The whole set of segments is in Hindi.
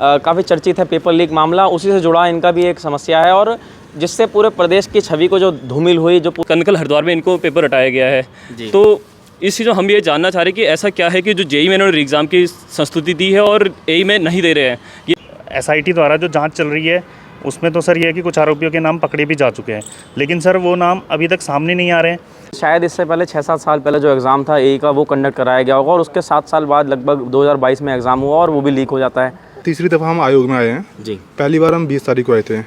काफ़ी चर्चित है पेपर लीक मामला, उसी से जुड़ा इनका भी एक समस्या है और जिससे पूरे प्रदेश की छवि को जो धूमिल हुई, जो कनकल हरिद्वार में इनको पेपर हटाया गया है। तो इस चीज़ में हम ये जानना चाह रहे हैं कि ऐसा क्या है कि जो जेईई में इन्होंने एग्ज़ाम की संस्तुति दी है और एई में नहीं दे रहे हैं। ये एसआईटी द्वारा जो जांच चल रही है उसमें तो सर ये है कि कुछ आरोपियों के नाम पकड़े भी जा चुके हैं, लेकिन सर वो नाम अभी तक सामने नहीं आ रहे हैं। शायद इससे पहले 6-7 साल पहले जो एग्ज़ाम था एई का वो कंडक्ट कराया गया होगा और उसके 7 साल बाद लगभग 2022 में एग्ज़ाम हुआ और वो भी लीक हो जाता है। तीसरी दफ़ा हम आयोग में आए हैं जी। पहली बार हम 20 तारीख को आए थे,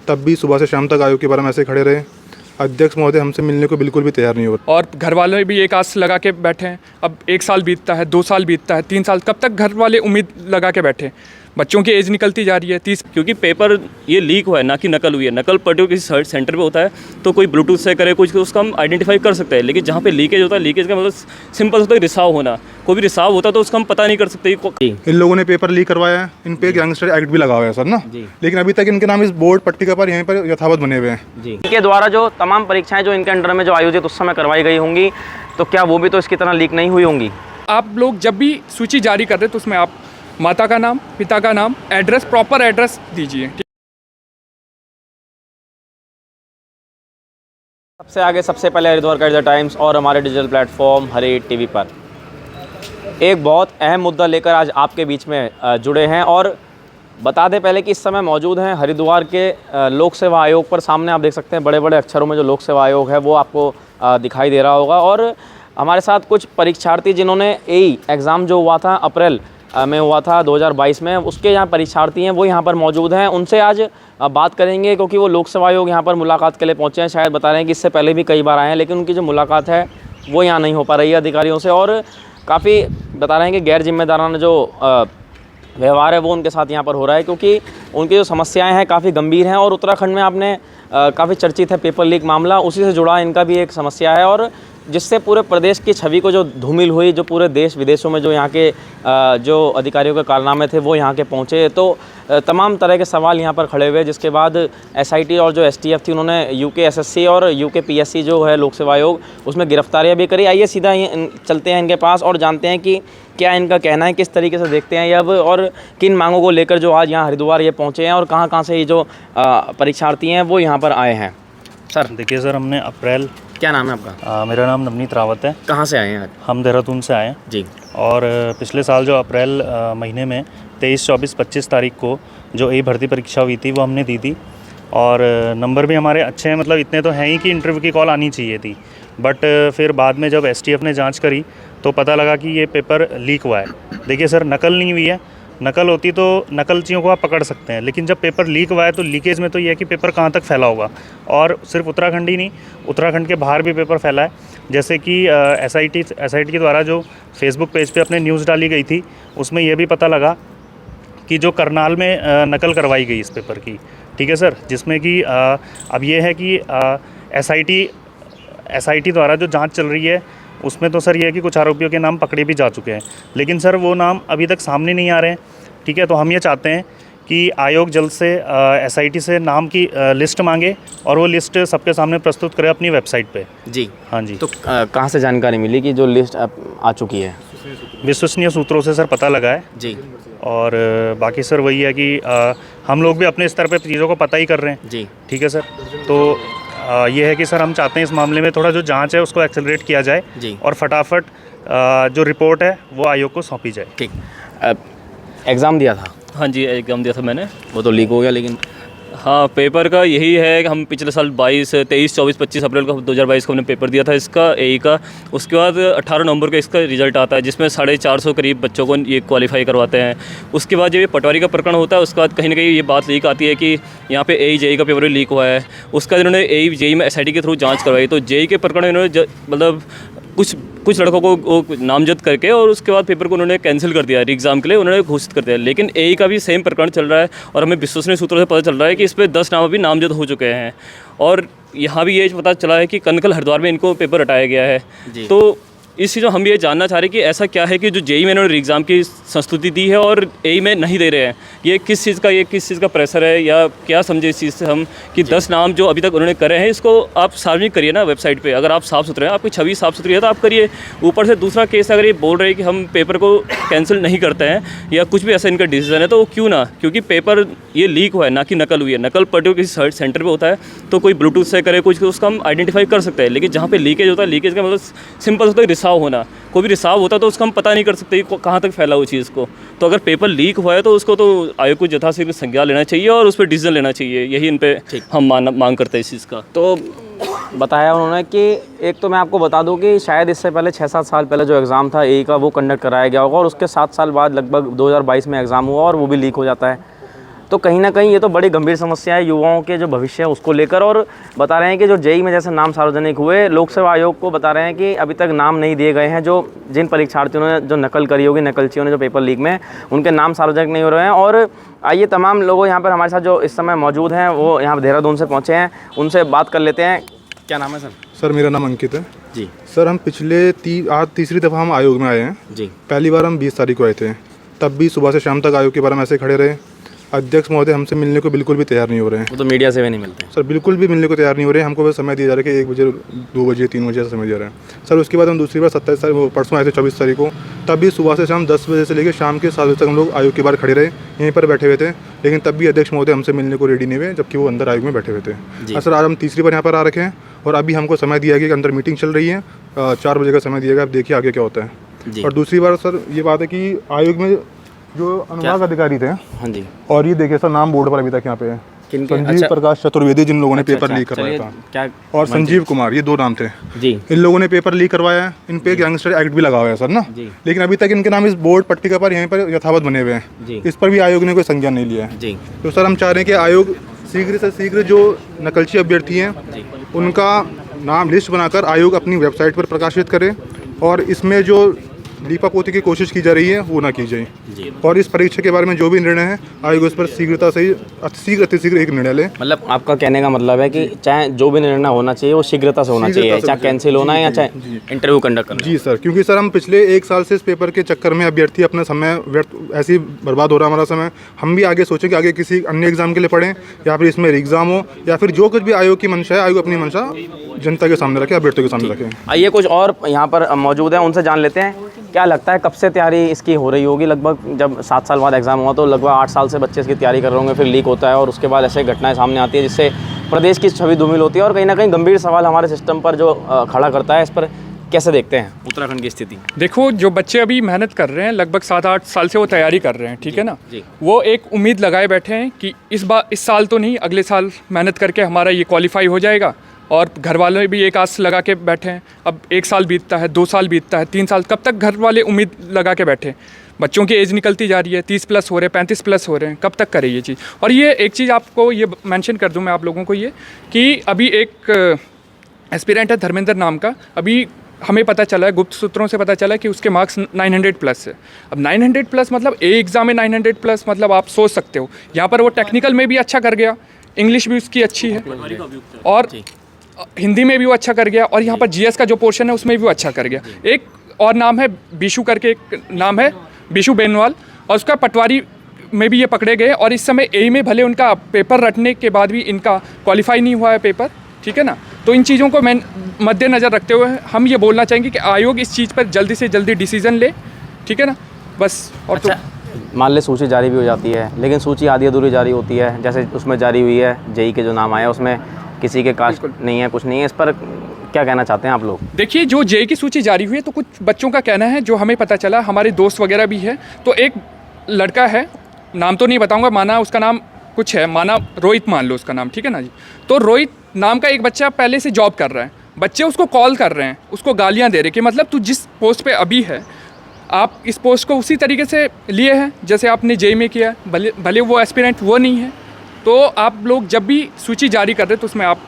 तब भी सुबह से शाम तक आयोग के बारे में ऐसे खड़े रहे। अध्यक्ष महोदय हमसे मिलने को बिल्कुल भी तैयार नहीं हो। और घर वाले भी एक आस लगा के बैठे हैं। अब 1 साल बीतता है, 2 साल बीतता है, 3 साल, कब तक घर वाले उम्मीद लगा के बैठे? बच्चों की एज निकलती जा रही है 30। क्योंकि पेपर ये लीक हुआ है, ना कि नकल हुई है। नकल पर्टिकुलर किसी सेंटर पे होता है तो कोई ब्लूटूथ से करे कुछ, उसका हम आइडेंटिफाई कर सकते हैं, लेकिन जहाँ पे लीकेज होता है, लीकेज का मतलब सिंपल होता है रिसाव होना। कोई भी रिसाव होता है तो उसका हम पता नहीं कर सकते। इन लोगों ने पेपर लीक करवाया है, इन पे गैंगस्टर एक्ट भी लगा हुआ है सर ना, लेकिन अभी तक इनके नाम इस बोर्ड पट्टिका पर यहीं पर यथावत बने हुए हैं। जी। इनके द्वारा जो तमाम परीक्षाएं जो इनके अंडर में जो आयोजित उस समय करवाई गई होंगी, तो क्या वो भी तो इसकी तरह लीक नहीं हुई होंगी? आप लोग जब भी सूची जारी कर रहे तो उसमें आप माता का नाम, पिता का नाम, एड्रेस, प्रॉपर एड्रेस दीजिए। सबसे आगे सबसे पहले हरिद्वार का द टाइम्स और हमारे डिजिटल प्लेटफॉर्म हरे टीवी पर एक बहुत अहम मुद्दा लेकर आज आपके बीच में जुड़े हैं और बता दें पहले कि इस समय मौजूद हैं हरिद्वार के लोक सेवा आयोग पर। सामने आप देख सकते हैं बड़े बड़े अक्षरों में जो लोक सेवा आयोग है वो आपको दिखाई दे रहा होगा और हमारे साथ कुछ परीक्षार्थी जिन्होंने एई एग्ज़ाम जो हुआ था अप्रैल में हुआ था 2022 में, उसके यहाँ परीक्षार्थी हैं वो यहाँ पर मौजूद हैं। उनसे आज बात करेंगे क्योंकि वो लोक सेवा आयोग यहाँ पर मुलाकात के लिए पहुँचे हैं। शायद बता रहे हैं कि इससे पहले भी कई बार आए हैं, लेकिन उनकी जो मुलाकात है वो यहाँ नहीं हो पा रही है अधिकारियों से और काफ़ी बता रहे हैं कि गैर जिम्मेदाराना जो व्यवहार है वो उनके साथ यहाँ पर हो रहा है, क्योंकि उनकी जो समस्याएं हैं काफ़ी गंभीर हैं और उत्तराखंड में आपने काफ़ी चर्चित है पेपर लीक मामला, उसी से जुड़ा इनका भी एक समस्या है और जिससे पूरे प्रदेश की छवि को जो धूमिल हुई, जो पूरे देश विदेशों में जो यहाँ के जो अधिकारियों के कारनामे थे वो यहाँ के पहुँचे, तो तमाम तरह के सवाल यहाँ पर खड़े हुए, जिसके बाद एसआईटी और जो एसटीएफ थी उन्होंने यूके एसएससी और यूके पीएससी जो है लोक सेवा आयोग उसमें गिरफ्तारियाँ भी करी। आइए सीधा चलते हैं इनके पास और जानते हैं कि क्या इनका कहना है, किस तरीके से देखते हैं ये अब और किन मांगों को लेकर जो आज यहाँ हरिद्वार ये पहुँचे हैं और कहाँ कहाँ से ये जो परीक्षार्थी हैं वो यहाँ पर आए हैं। सर देखिए सर, हमने अप्रैल, क्या नाम है आपका? मेरा नाम नवनीत रावत है। कहाँ से आए हैं? हम देहरादून से आए हैं जी। और पिछले साल जो अप्रैल महीने में 23, 24, 25 तारीख को जो एई भर्ती परीक्षा हुई थी वो हमने दी थी और नंबर भी हमारे अच्छे हैं, मतलब इतने तो हैं ही कि इंटरव्यू की कॉल आनी चाहिए थी। बट फिर बाद में जब एसटीएफ ने जांच करी तो पता लगा कि ये पेपर लीक हुआ है। देखिए सर, नकल नहीं हुई है। नकल होती तो नकलचियों को आप पकड़ सकते हैं, लेकिन जब पेपर लीक हुआ है तो लीकेज में तो ये है कि पेपर कहाँ तक फैला होगा। और सिर्फ उत्तराखंड ही नहीं, उत्तराखंड के बाहर भी पेपर फैला है। जैसे कि एसआईटी के द्वारा जो फेसबुक पेज पे अपने न्यूज़ डाली गई थी उसमें यह भी पता लगा कि जो करनाल में नकल करवाई गई इस पेपर की, ठीक है सर, जिसमें कि अब ये है कि एसआईटी द्वारा जो जांच चल रही है उसमें तो सर ये है कि कुछ आरोपियों के नाम पकड़े भी जा चुके हैं, लेकिन सर वो नाम अभी तक सामने नहीं आ रहे हैं। ठीक है, तो हम ये चाहते हैं कि आयोग जल्द से एसआईटी से नाम की लिस्ट मांगे और वो लिस्ट सबके सामने प्रस्तुत करे अपनी वेबसाइट पे। जी हाँ जी। तो कहाँ से जानकारी मिली कि जो लिस्ट आ चुकी है? विश्वसनीय सूत्रों से सर पता लगा है जी। और बाकी सर वही है कि हम लोग भी अपने स्तर पे चीज़ों को पता ही कर रहे हैं जी। ठीक है सर, तो ये है कि सर हम चाहते हैं इस मामले में थोड़ा जो जांच है उसको एक्सेलरेट किया जाए जी। और फटाफट जो रिपोर्ट है वो आयोग को सौंपी जाए। ठीक। एग्ज़ाम दिया था? हाँ जी, एग्ज़ाम दिया था मैंने। वो तो लीक हो गया, लेकिन हाँ, पेपर का यही है कि हम पिछले साल 23, 24, 25 अप्रैल को 2022 को हमने पेपर दिया था इसका एई का। उसके बाद 18 नवंबर को इसका रिजल्ट आता है जिसमें 450 करीब बच्चों को ये क्वालिफाई करवाते हैं। उसके बाद जब ये पटवारी का प्रकरण होता है उसके बाद कहीं ना कहीं ये बात लीक आती है कि यहाँ पे एई जेई का पेपर लीक हुआ है। उसका इन्होंने एई जेई में एसआईटी के थ्रू जाँच करवाई, तो जेई के प्रकरण इन्होंने मतलब कुछ लड़कों को नामजद करके और उसके बाद पेपर को उन्होंने कैंसिल कर दिया, एग्ज़ाम के लिए उन्होंने घोषित कर दिया। लेकिन एई का भी सेम प्रकरण चल रहा है और हमें विश्वसनीय सूत्रों से पता चल रहा है कि इस पर 10 नाम अभी नामजद हो चुके हैं और यहाँ भी ये पता चला है कि कनकल हरिद्वार में इनको पेपर हटाया गया है। तो इस चीज़ में हम ये जानना चाह रहे हैं कि ऐसा क्या है कि जो जेई में इन्होंने एग्ज़ाम की संस्तुति दी है और एई में नहीं दे रहे हैं, ये किस चीज़ का प्रेशर है, या क्या समझे इस चीज़ से हम कि 10 नाम जो अभी तक उन्होंने करे हैं इसको आप सार्वजनिक करिए ना वेबसाइट पे। अगर आप साफ़ सुथरे हैं, आपकी छवि साफ़ सुथरी है तो आप करिए। ऊपर से दूसरा केस अगर ये बोल रहे हैं कि हम पेपर को कैंसिल नहीं करते हैं या कुछ भी ऐसा इनका डिसीजन है, तो वो क्यों ना, क्योंकि पेपर ये लीक हुआ है ना कि नकल हुई है। नकल पर्टिकुलर किसी सेंटर पर होता है तो कोई ब्लूटूथ से करे कुछ, उसका हम आइडेंटिफाई कर सकते हैं। लेकिन जहाँ पे लीकेज होता है, लीकेज का मतलब सिंपल होता है रिसाव होना। कोई भी रिसाव होता है तो उसका हम पता नहीं कर सकते कि कहाँ तक फैला हुआ चीज़ को। तो अगर पेपर लीक हुआ है तो उसको तो आयोग को यथाशीघ्र संज्ञान लेना चाहिए और उस पर डिसीजन लेना चाहिए। यही इन पे हम मांग करते हैं इस चीज़ का। तो बताया उन्होंने कि एक तो मैं आपको बता दूं कि शायद इससे पहले 6-7 साल पहले जो एग्ज़ाम था एई का वो कंडक्ट कराया गया होगा और उसके 7 साल बाद लगभग 2022 में एग्ज़ाम हुआ और वो भी लीक हो जाता है। तो कहीं ना कहीं ये तो बड़ी गंभीर समस्या है युवाओं के जो भविष्य है उसको लेकर। और बता रहे हैं कि जो जेई में जैसे नाम सार्वजनिक हुए, लोक सेवा आयोग को बता रहे हैं कि अभी तक नाम नहीं दिए गए हैं जो जिन परीक्षार्थियों ने जो नकल करी होगी, नकलचियों ने जो पेपर लीक में, उनके नाम सार्वजनिक नहीं हो रहे हैं। और आइए तमाम लोग यहाँ पर हमारे साथ जो इस समय मौजूद हैं वो यहाँ देहरादून से पहुँचे हैं, उनसे बात कर लेते हैं। क्या नाम है सर? सर मेरा नाम अंकित है जी। सर हम पिछले आज तीसरी दफ़ा हम आयोग में आए हैं जी। पहली बार हम 20 तारीख को आए थे, तब भी सुबह से शाम तक आयोग के बारे में ऐसे खड़े रहे। अध्यक्ष महोदय हमसे मिलने को बिल्कुल भी तैयार नहीं हो रहे हैं। वो तो मीडिया से भी नहीं मिलते सर, बिल्कुल भी मिलने को तैयार नहीं हो रहे हैं। हमको बस समय दिया जा रहा है कि 1 बजे 2 बजे 3 बजे ऐसा समय दिया रहा है सर। उसके बाद हम दूसरी बार 27 तारीख परसों आए थे 24 तारीख को, तब भी सुबह से शाम 10 बजे से लेकर शाम के 7 बजे तक हम लोग आयोग के बाहर खड़े रहे, यहीं पर बैठे हुए थे। लेकिन तब भी अध्यक्ष महोदय हमसे मिलने को रेडी नहीं हुए, जबकि वो अंदर आयोग में बैठे हुए थे। सर आज हम तीसरी बार यहाँ पर आ रखे हैं और अभी हमको समय दिया गया कि अंदर मीटिंग चल रही है, 4 बजे का समय दिया गया। आप देखिए आगे क्या होता है। और दूसरी बार सर ये बात है कि आयोग में जो अनुभाग अधिकारी थे, हाँ जी, और ये देखिए सर नाम बोर्ड पर अभी तक यहाँ पे है संजीव प्रकाश चतुर्वेदी, जिन लोगों ने पेपर लीक करवाया था, क्या, और संजीव कुमार, ये 2 नाम थे जी। इन लोगों ने पेपर लीक करवाया है। इन पे गैंगस्टर एक्ट भी लगा हुआ है सर ना, लेकिन अभी तक इनके नाम इस बोर्ड पट्टिका पर यहीं पर यथावत बने हुए हैं। इस पर भी आयोग ने कोई संज्ञान नहीं लिया है जी। तो सर हम चाह रहे हैं कि आयोग शीघ्र से शीघ्र जो नकलची अभ्यर्थी हैं उनका नाम लिस्ट बनाकर आयोग अपनी वेबसाइट पर प्रकाशित करे, और इसमें जो लीपापोती की कोशिश की जा रही है वो ना की जाए। और इस परीक्षा के बारे में जो भी निर्णय है आयोग उस पर शीघ्रता से अतिशीघ्र एक निर्णय ले। मतलब आपका कहने का मतलब है कि चाहे जो भी निर्णय होना चाहिए वो शीघ्रता से होना चाहिए, चाहे कैंसिल होना है या चाहे इंटरव्यू कंडक्ट करना। जी सर, क्योंकि सर हम पिछले 1 साल से इस पेपर के चक्कर में अभ्यर्थी अपना समय व्यर्थ ऐसे ही बर्बाद हो रहा है हमारा समय। हम भी आगे सोचें कि आगे किसी अन्य एग्जाम के लिए पढ़ें, या फिर इसमें एग्जाम हो, या फिर जो कुछ भी आयोग की मंशा है, आयोग अपनी मंशा जनता के सामने रखे, अभ्यर्थियों के सामने रखें। आइए कुछ और यहाँ पर मौजूद हैं, उनसे जान लेते हैं। क्या लगता है कब से तैयारी इसकी हो रही होगी? लगभग जब 7 साल बाद एग्ज़ाम हुआ तो लगभग 8 साल से बच्चे इसकी तैयारी कर रहे होंगे, फिर लीक होता है और उसके बाद ऐसे घटनाएं सामने आती है जिससे प्रदेश की छवि धूमिल होती है और कहीं ना कहीं गंभीर सवाल हमारे सिस्टम पर जो खड़ा करता है। इस पर कैसे देखते हैं उत्तराखंड की स्थिति? देखो, जो बच्चे अभी मेहनत कर रहे हैं, लगभग 7-8 साल से वो तैयारी कर रहे हैं, ठीक है ना। वो एक उम्मीद लगाए बैठे हैं कि इस साल तो नहीं, अगले साल मेहनत करके हमारा ये क्वालिफाई हो जाएगा। और घर वाले भी एक आस लगा के बैठे हैं। अब 1 साल बीतता है, 2 साल बीतता है, 3 साल, कब तक घर वाले उम्मीद लगा के बैठे? बच्चों की एज निकलती जा रही है, 30 प्लस हो रहे हैं, 35 प्लस हो रहे हैं, कब तक करे ये चीज़? और ये एक चीज़ आपको ये मेंशन कर दूं मैं आप लोगों को, ये कि अभी एक एस्पिरेंट है धर्मेंद्र नाम का, अभी हमें पता चला है, गुप्त सूत्रों से पता चला है कि उसके मार्क्स 900 प्लस है। अब 900 प्लस मतलब एग्ज़ाम में 900 प्लस, मतलब आप सोच सकते हो यहाँ पर वो टेक्निकल में भी अच्छा कर गया, इंग्लिश भी उसकी अच्छी है, और हिंदी में भी वो अच्छा कर गया, और यहाँ पर जीएस का जो पोर्शन है उसमें भी वो अच्छा कर गया। एक और नाम है बीशू करके, एक नाम है बीशू बेनवाल, और उसका पटवारी में भी ये पकड़े गए। और इस समय एई में भले उनका पेपर रटने के बाद भी इनका क्वालिफाई नहीं हुआ है पेपर, ठीक है ना। तो इन चीज़ों को मैं मद्देनज़र रखते हुए हम ये बोलना चाहेंगे कि आयोग इस चीज़ पर जल्दी से जल्दी डिसीजन ले, ठीक है ना, बस। और अच्छा, मान ले सूची जारी भी हो जाती है, लेकिन सूची आधी अधूरी जारी होती है, जैसे उसमें जारी हुई है जेई के जो नाम आया उसमें किसी के कास्ट नहीं है, कुछ नहीं है। इस पर क्या कहना चाहते हैं आप लोग? देखिए, जो जेई की सूची जारी हुई है तो कुछ बच्चों का कहना है, जो हमें पता चला, हमारे दोस्त वगैरह भी है, तो एक लड़का है, नाम तो नहीं बताऊंगा, माना उसका नाम कुछ है, माना रोहित मान लो उसका नाम, ठीक है ना जी। तो रोहित नाम का एक बच्चा पहले से जॉब कर रहा है, बच्चे उसको कॉल कर रहे हैं, उसको गालियाँ दे रहे कि मतलब तू जिस पोस्ट पर अभी है, आप इस पोस्ट को उसी तरीके से लिए हैं जैसे आपने जेई में किया है, भले वो एस्पिरेंट वो नहीं है। तो आप लोग जब भी सूची जारी कर रहे हैं तो उसमें आप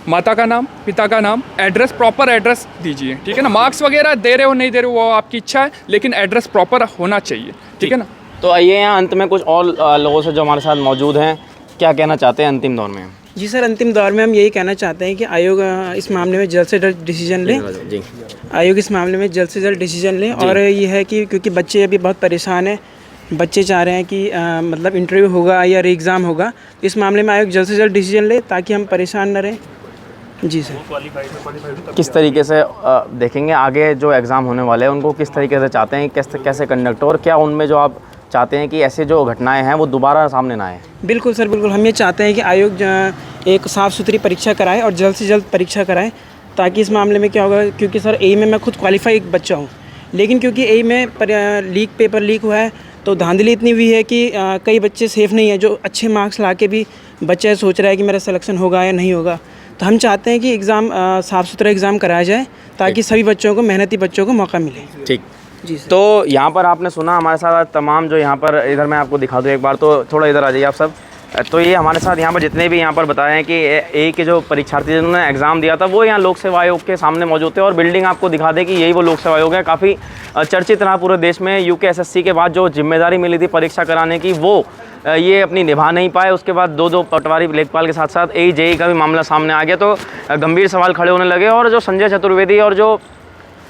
माता का नाम, पिता का नाम, एड्रेस, प्रॉपर एड्रेस दीजिए, ठीक है ना। मार्क्स वगैरह दे रहे हो नहीं दे रहे हो वो आपकी इच्छा है, लेकिन एड्रेस प्रॉपर होना चाहिए, ठीक है ना। तो आइए यहाँ अंत में कुछ और लोगों से जो हमारे साथ मौजूद हैं, क्या कहना चाहते हैं अंतिम दौर में? जी सर, अंतिम दौर में हम यही कहना चाहते हैं कि आयोग इस मामले में जल्द से जल्द डिसीजन ले। जी आयोग इस मामले में जल्द से जल्द डिसीजन ले। और ये है कि क्योंकि बच्चे अभी बहुत परेशान हैं, बच्चे चाह रहे हैं कि मतलब इंटरव्यू होगा या री एग्ज़ाम होगा, तो इस मामले में आयोग जल्द से जल्द डिसीजन ले ताकि हम परेशान न रहें। जी सर। किस तरीके से देखेंगे आगे जो एग्ज़ाम होने वाले हैं उनको किस तरीके से चाहते हैं, कैसे कंडक्ट, और क्या उनमें जो आप चाहते हैं कि ऐसे जो घटनाएं हैं वो दोबारा सामने ना आए? बिल्कुल सर, बिल्कुल। हम ये चाहते हैं कि आयोग एक साफ़ सुथरी परीक्षा कराए और जल्द से जल्द परीक्षा कराए, ताकि इस मामले में क्या होगा, क्योंकि सर ए में मैं खुद क्वालिफाई एक बच्चा हूँ, लेकिन क्योंकि ए में पेपर लीक हुआ है तो धांधली इतनी हुई है कि कई बच्चे सेफ़ नहीं है, जो अच्छे मार्क्स ला के भी बच्चा सोच रहा है कि मेरा सिलेक्शन होगा या नहीं होगा। तो हम चाहते हैं कि एग्ज़ाम साफ़ सुथरा एग्ज़ाम कराया जाए ताकि सभी बच्चों को, मेहनती बच्चों को मौका मिले। ठीक। जी सर। तो यहाँ पर आपने सुना हमारे साथ तमाम जो यहाँ पर, इधर मैं आपको दिखा दूँ एक बार, तो थोड़ा इधर आ जाइए आप सब। तो ये हमारे साथ यहाँ पर जितने भी यहाँ पर बताए हैं कि ए के जो परीक्षार्थी जिन्होंने एग्ज़ाम दिया था वो यहाँ लोक सेवा आयोग के सामने मौजूद थे, और बिल्डिंग आपको दिखा दें कि यही वो लोक सेवा आयोग है। काफ़ी चर्चित रहा पूरे देश में। यूकेएसएससी के बाद जो जिम्मेदारी मिली थी परीक्षा कराने की, वो ये अपनी निभा नहीं पाए। उसके बाद दो पटवारी लेखपाल के साथ साथ जेई का भी मामला सामने आ गया, तो गंभीर सवाल खड़े होने लगे। और जो संजय चतुर्वेदी और जो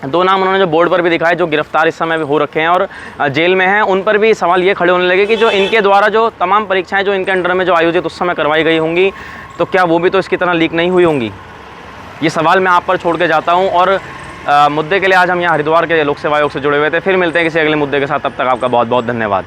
2 नाम उन्होंने जो बोर्ड पर भी दिखाए, जो गिरफ्तार इस समय भी हो रखे हैं और जेल में हैं, उन पर भी सवाल ये खड़े होने लगे कि जो इनके द्वारा जो तमाम परीक्षाएं जो इनके अंडर में जो आयोजित उस समय करवाई गई होंगी, तो क्या वो भी तो इसकी तरह लीक नहीं हुई होंगी? ये सवाल मैं आप पर छोड़ के जाता हूँ। और मुद्दे के लिए आज हम यहाँ हरिद्वार के लोक सेवा आयोग से जुड़े हुए थे। फिर मिलते हैं किसी अगले मुद्दे के साथ, तब तक आपका बहुत बहुत धन्यवाद।